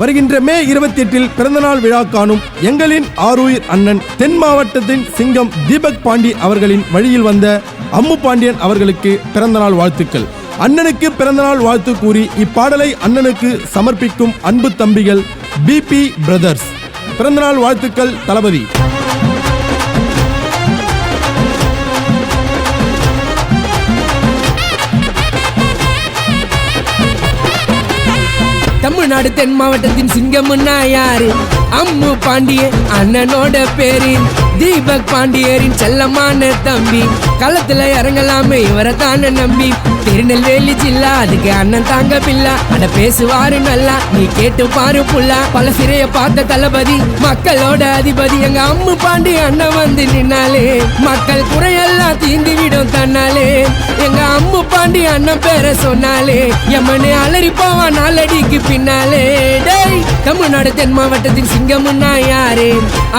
வருகின்ற மே 28 பிறந்தநாள் விழா காணும் எங்களின் ஆருயிர் அண்ணன் தென் மாவட்டத்தின் சிங்கம் தீபக் பாண்டி அவர்களின் வழியில் வந்த அம்மு பாண்டியன் அவர்களுக்கு பிறந்தநாள் வாழ்த்துக்கள். அண்ணனுக்கு பிறந்தநாள் வாழ்த்து கூறி இப்பாடலை அண்ணனுக்கு சமர்ப்பிக்கும் அன்பு தம்பிகள் பிபி பிரதர்ஸ். பிறந்தநாள் வாழ்த்துக்கள் தளபதி. தமிழ்நாடு தென் மாவட்டத்தின் சிங்கம்னா யாரு? அம்மு பாண்டிய அண்ணனோட பேரு. தீபக் பாண்டியரின் செல்லமான தம்பி. களத்துல இறங்கலாமே இவரை தானே நம்பி. திருநெல்வேலி ஜில்லா அதுக்கு அண்ணன் தாங்க பிள்ளா. அட பேசுவாரு நல்லா நீ கேட்டு பாரு புள்ளா. பல சிறைய பார்த்த தளபதி மக்களோட அதிபதி. எங்க அம்மு பாண்டி அண்ணன் வந்து நின்னாலே மக்கள் குறையெல்லாம் தீந்து விடும் தன்னாலே. எங்க அம்மு பாண்டி அண்ணன் பேரை சொன்னாலே எம்மனே அலறி போவா நாலடிக்கு பின்னாலே. டேய் தமிழ்நாடு தென் மாவட்டத்தின் சிங்கம்னா யாரு?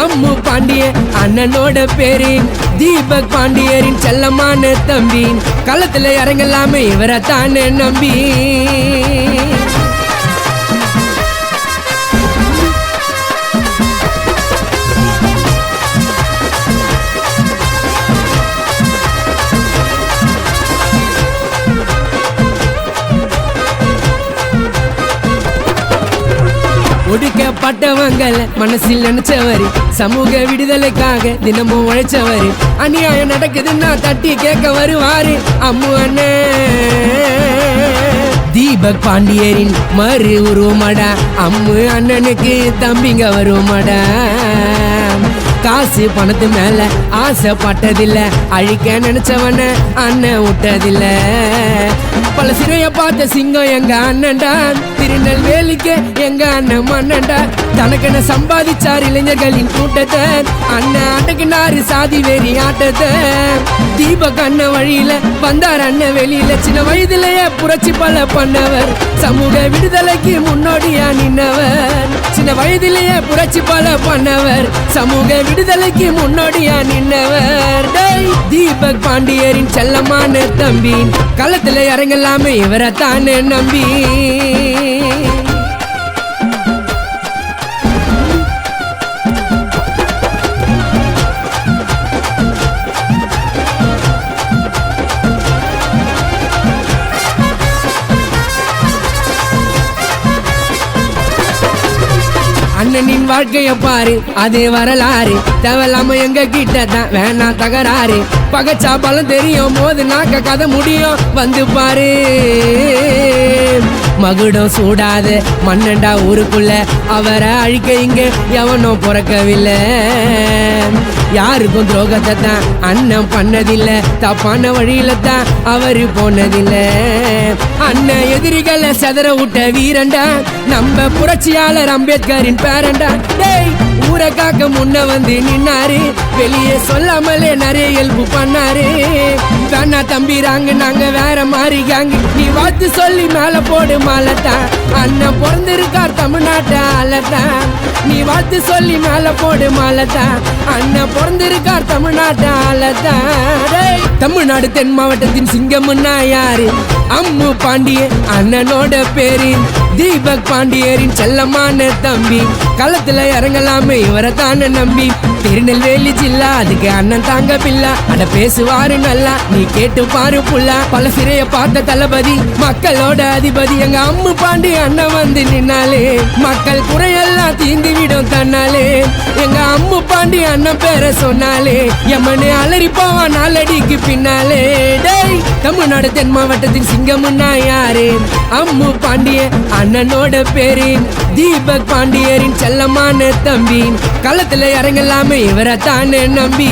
அம்மு பாண்டிய அண்ணனோட பேரு. தீபக் பாண்டியரின் செல்லமான தம்பி. களத்துல இறங்கலாமே இவரை தானே நம்பி. ஒடுக்கப்பட்டவங்களை மனசில் நினைச்சவரு. சமூக விடுதலைக்காக தினமும் உழைச்சவரு. அநியாயம் நடக்குதுன்னா தட்டி கேட்க வருவாரு அம்மு அண்ணன். தீபக் பாண்டியரின் மறு உருவமடா. அம்மு அண்ணனுக்கு தம்பிங்க வருவமடா. காசு பணத்து மேல ஆசைப்பட்டதில்ல. அழிக்க நினைச்சவன அண்ணன் விட்டதில்ல. பல சிறைய பார்த்த சிங்கம் எங்க அண்ணன்டா. திருநெல்வேலிக்கு எங்க அண்ணன் மன்னன்டா. தனக்கென சம்பாதிச்சார் இளைஞர்களின் கூட்டத்தை. அண்ணன் அடக்கினாரு சாதி வெறி ஆட்டத்தை. தீபக் அண்ணன் வழியில வந்தார் அண்ணன் வெளியில. சின்ன வயதிலேயே புரட்சி பல பண்ணவர். சமூக விடுதலைக்கு முன்னோடியா நின்னவர். சின்ன வயதிலேயே புரட்சி பல பண்ணவர். சமூக விடுதலைக்கு முன்னோடியா நின்னவர். தீபக் பாண்டியரின் செல்லமான தம்பி. களத்துல இறங்கலாமே இவரை தானே நம்பி. அண்ணனின் வாழ்க்கைய பாரு அது வரலாறு. தேவையில்லாம எங்க கிட்ட தான் வேணா தகராறு. பகச்சா பலம் தெரியும் போது நாக்க கதை முடியும் வந்து பாரு. மகுடம் சூடாத மன்னண்டா ஊருக்குள்ள. அவரை அழிக்க இங்க எவனும் பிறக்கவில்லை. யாருக்கும் துரோகத்தை தான் அண்ணன் பண்ணதில்லை. தப்பான வழியில தான் அவரு போனதில்லை. அண்ணன் எதிரிகளை செதற விட்ட வீரண்டா. நம்ம புரட்சியாளர் அம்பேத்கரின் பேரண்டா. டேய் ஊரை காக்க முன்ன வந்து நின்னாரு. வெளியே சொல்லாமலே நிறைய ஹெல்ப் பண்ணாரு. வேணா தம்பிராங்க நாங்க வேற மாதிரி காங்க. நீ வாழ்த்து சொல்லி மேல போடு மாலத்தான். அண்ணன் பிறந்திருக்கார் தமிழ்நாட்டை ஆளத்தான். நீ வாழ்த்து சொல்லி மேல போடு மாலத்தான். அண்ணன் பிறந்திருக்கார் தமிழ்நாட்டை ஆளத்தான். தமிழ்நாடு தென் மாவட்டத்தின் சிங்கம்னா யாரு? அம்மு பாண்டிய அண்ணனோட பேரு. தீபக் பாண்டியரின் செல்லமான தம்பி. களத்துல இறங்கலாமே இவரை தானே நம்பி. திருநெல்வேலி ஜில்லா அதுக்கு அண்ணன் தாங்க பிள்ளா. அட பேசுவாரு நல்லா நீ கேட்டு பாரு புள்ளா. பல சிறைய பார்த்த தளபதி மக்களோட அதிபதி. எங்க அம்மு பாண்டி அண்ணன் வந்து நின்னாலே மக்கள் குறையெல்லாம் தீந்து விடும் தன்னாலே. எங்க அம்மு பாண்டி அண்ணன் பேரை சொன்னாலே எம்மனே அலறி போவா நாலடிக்கு பின்னாலே. டேய் தமிழ்நாடு தென் மாவட்டத்தின் சிங்கம்னா யாரு? அம்மு பாண்டிய அண்ணனோட பேரு. தீபக் பாண்டியரின் செல்லமான தம்பி. களத்துல இறங்கலாமே இவரை தானே நம்பி.